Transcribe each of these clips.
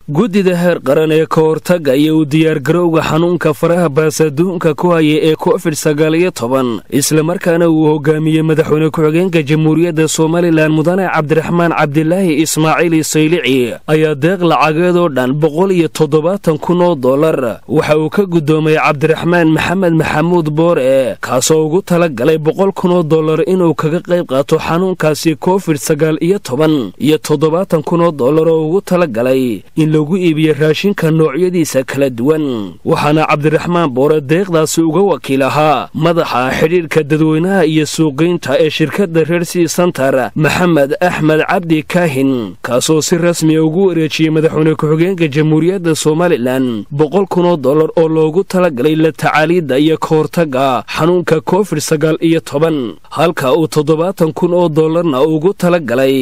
guddida heer qaran ee ka hortagga iyo u diyaargarowga xanuunka faraha baasaduunka ku haya ee COVID-19 islamarkaana uu hogaamiyey madaxweyne ku-xigeenka jamhuuriyadda somalilan mudane cabdiraxmaan cabdilaahi ismaaciil saylici ayaa deeq lacageed oo dhan $170,000 waxa uu ka guddoomay cabdiraxmaan maxamed maxamuud boore kaasoo ugu tala galay $100,000 inuu kaga qayb qaato xanuunkaasi COVID-19 iyo $70,000 oo ugu tala galay in lagu iibiyo raashinka noocyadiisa kala duwan waxaana cabdiraxmaan boore deeqdaasi uga wakiil ahaa madaxa xidhiirka dadweynaha iyo suuqaynta ee shirkadda Reersea Center Maxamed Axmed Cabdi Kaahin kaasoo si rasmi ugu wareejiyey madaxweyne ku-xigeenka jamhuuriyadda Somaliland $100,000 oo loogu talagalay la tacaalidda iyo ka hortagga xanuunka COVID-19 halka uu $70,000 ugu talagalay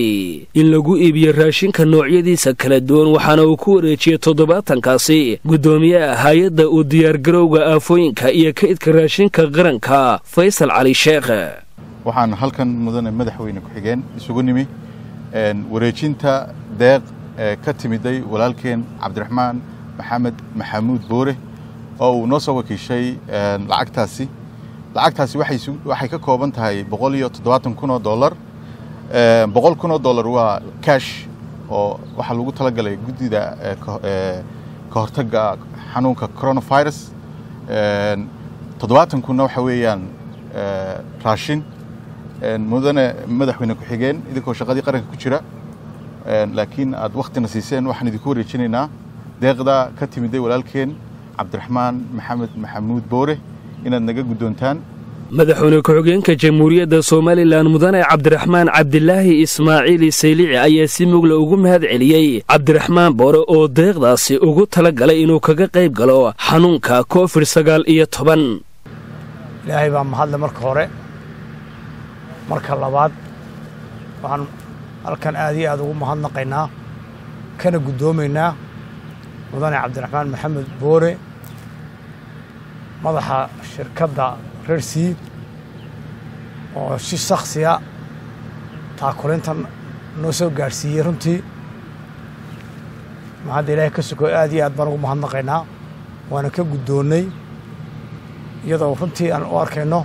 in lagu iibiyo raashinka noocyadiisa kala duwan waxaana uu ku wareejiyey $70,000kaasi gudoomiyaha hay'adda u diyaargarowga aafooyinka iyo kaydka raashinka qaranka Faysal Cali Sheekh waxaan halkan mudane madaxweyne ku-xigeen isugu nimi wareejinta deeq ka timiday walaalkeen cabdiraxmaan maxamed maxamuud boore oo uu noo soo wakiishay lacagtaasi waxay ka kooban tahay $170,000 $100,000 waa cash oo waxa lagu tala galay guddida ka hortagga xanuunka coronavirus 70,000 waxa weeyaan raashin mudane madaxweyne ku-xigeen idinkoo shaqadii qaranka ku jira laakiin aad waqtina siiseen waxaan idinku wareejinaynaa deeqda ka timiday walaalkeen cabdiraxmaan maxamed maxamuud boore inaad naga guddoontaan madaxweyne ku-xigeenka jamhuuriyadda Somaliland mudane cabdiraxmaan cabdilaahi ismaaciil saylici ayaa si mugla ugu mahad celiyey cabdiraxmaan boore oo deeqdaasi ugu tala galay inuu kaga qayb galo xanuunka COVID-19 ilaahay baa mahadle marka hore marka labaad waxaan halkan aad iyo aad ugu mahadnaqaynaa kana guddoomaynaa mudane cabdiraxmaan maxamed boore madaxa shirkadda Reersea oo si shakhsiya taakulintan noo soo gaarsiiyey runtii mahadda ilaahay ka sugo aad iyo aad baan ugu mahadnaqaynaa waana ka guddoonnay iyadoo runtii aan u arkayno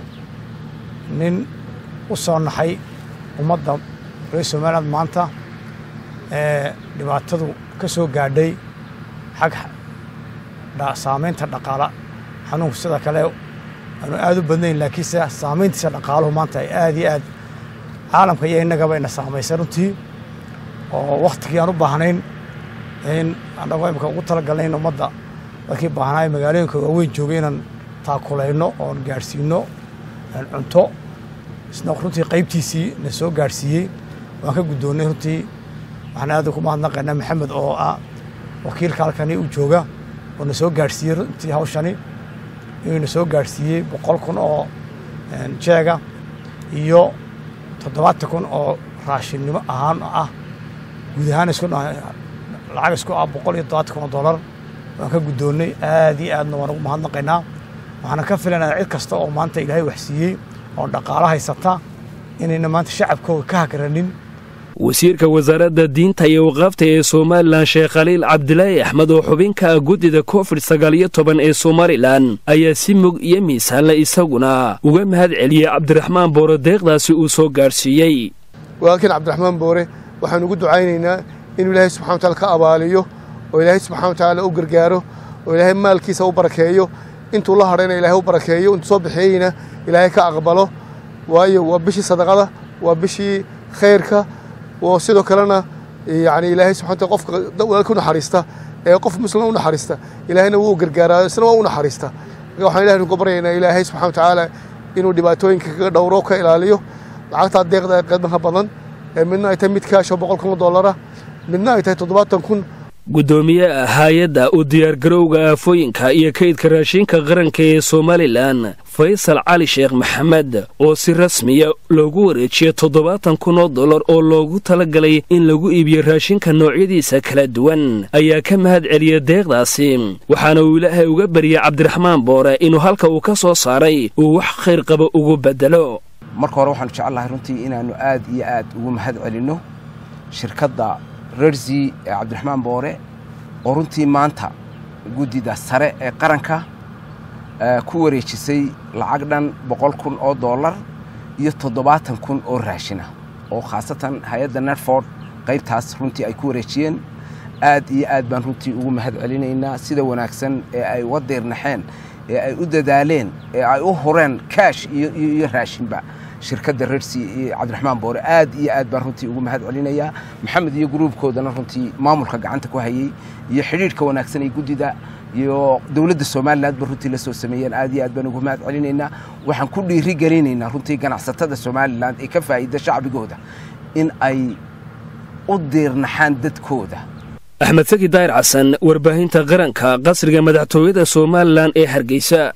nin u soo naxay ummadda reer Somaliland maanta dhibaatadu ka soo gaadhay xag saamaynta dhaqaale xanuunka sida kale aanu aad u badnayn laakiin saamayntiisa dhaqaaluhu maanta ay aad iyo aad caalamka iyo innagaba ina saamaysay runtii oo waqtigii aan u baahnayn in annagu imika ugu talagalnay in ummadda dadkii baahnaay magaalooyinka waaweyn joogay inaan taakulayno oon gaadhsiino cunto isna runtii qaybtiisii na soo gaadhsiiyey waan ka guddoonnay runtii waxaan aad ugu mahadnaqaynaa maxamed oo ah wakiilka halkani u jooga oo na soo gaadhsiiyey runtii hawshani inuu na soo gaadhsiiyey 100,000 oo jeega iyo 70,000 oo raashinnimo ahaan ah guud ahaan lacag isku ah $170,000 waan ka guddoonnay aad iyo aadna waan ugu mahadnaqaynaa waxaana ka filanayaa cid kasta oo maanta ilaahay wax siiyey oo dhaqaale haysata inayna maanta shacabkooda ka hagranin wasiirka wasaaradda diinta iyo waqaafta ee Somaliland Sheekh Khaliil Cabdilaahi Axmed oo xubinka guddida COVID-19 ee Somaliland ayaa si mug iyo miisaan la isaguna uga mahad celiyey cabdiraxmaan boore deeqdaasi uu soo gaarsiiyey walaalkeen cabdiraxmaan boore waxaan ugu ducaynaynaa inuu ilaahay subxaanahu wa ta'aala ka abaaliyo oo ilaahay subxaanahu wa ta'aala u gargaaro oo ilaahay maalkiisa u barakeeyo intuu la hadhayna ilaahay u barakeeyo intuu soo bixiyeyna ilaahay ka aqbalo waayo waa bishii sadaqada waa bishii khayrka وسيدو كلنا يعني إلهي سبحانه وتعالى قف ولكن حريسته قف مسلم ونحريسته إلهينا هو جرجارة سنة ونحريسته وحنا إلهي نقبرينا إلهي سبحانه وتعالى إنه دباتوين كدوروك إلى عليه عقد الدقيق ده قدمها بدن منا يتميت كاش $100,000 منا يتضبط تكون gudoomiyaha hay'adda u diyaargarowga aafooyinka iyo kaydka raashinka qaranka ee Somaliland Faysal Cali Sheekh Maxamed oo si rasmi ah loogu wareejiyay $70,000 oo loogu talagalay in lagu iibiyo raashinka noocyadiisa kala duwan ayaa ka mahad celiyay deeqdaasi waxaana uu Ilaahay uga bariyay cabdiraxmaan boore inuu halka uu ka soo saaray uu wax khayr qabo ugu bedelo marka hore waxaan jecelahay runtii inaanu aad iyo aad ugu mahad celino shirkadda Reersea عبد الرحمن بوري oo runtii maanta guddida sare ee qaranka ku wareejisay lacag dhan $100,000 iyo $70,000 oo raashin ah oo khaasatan hay'adda Nedford qaybtaas runtii ay ku wareejiyeen aad iyo aad baan runtii ugu mahad celinaynaa sida wanaagsan ee ay wadeernaxeen ee ay u dadaaleen ee ay u horeen cash iyo raashinba shirkadda Red Sea iyo Cabdiraxmaan Boore aad iyo aad baan runtii ugu mahad celinayaa maxamed iyo groupkoodana runtii maamulka gacanta ku hayay iyo xiriirka wanaagsan ee guddida iyo dawladda Soomaaliland runtii la soo sameeyeen aad iyo aad baan ugu mahad celinaynaa waxaan ku dhiiri galinaynaa runtii ganacsatada Soomaaliland ee ka faa'iido shacbigooda in ay u deernaxaan dadkooda axmed saki daayir xasan warbaahinta qaranka qasriga madaxtooyada Soomaaliland ee Hargeysa.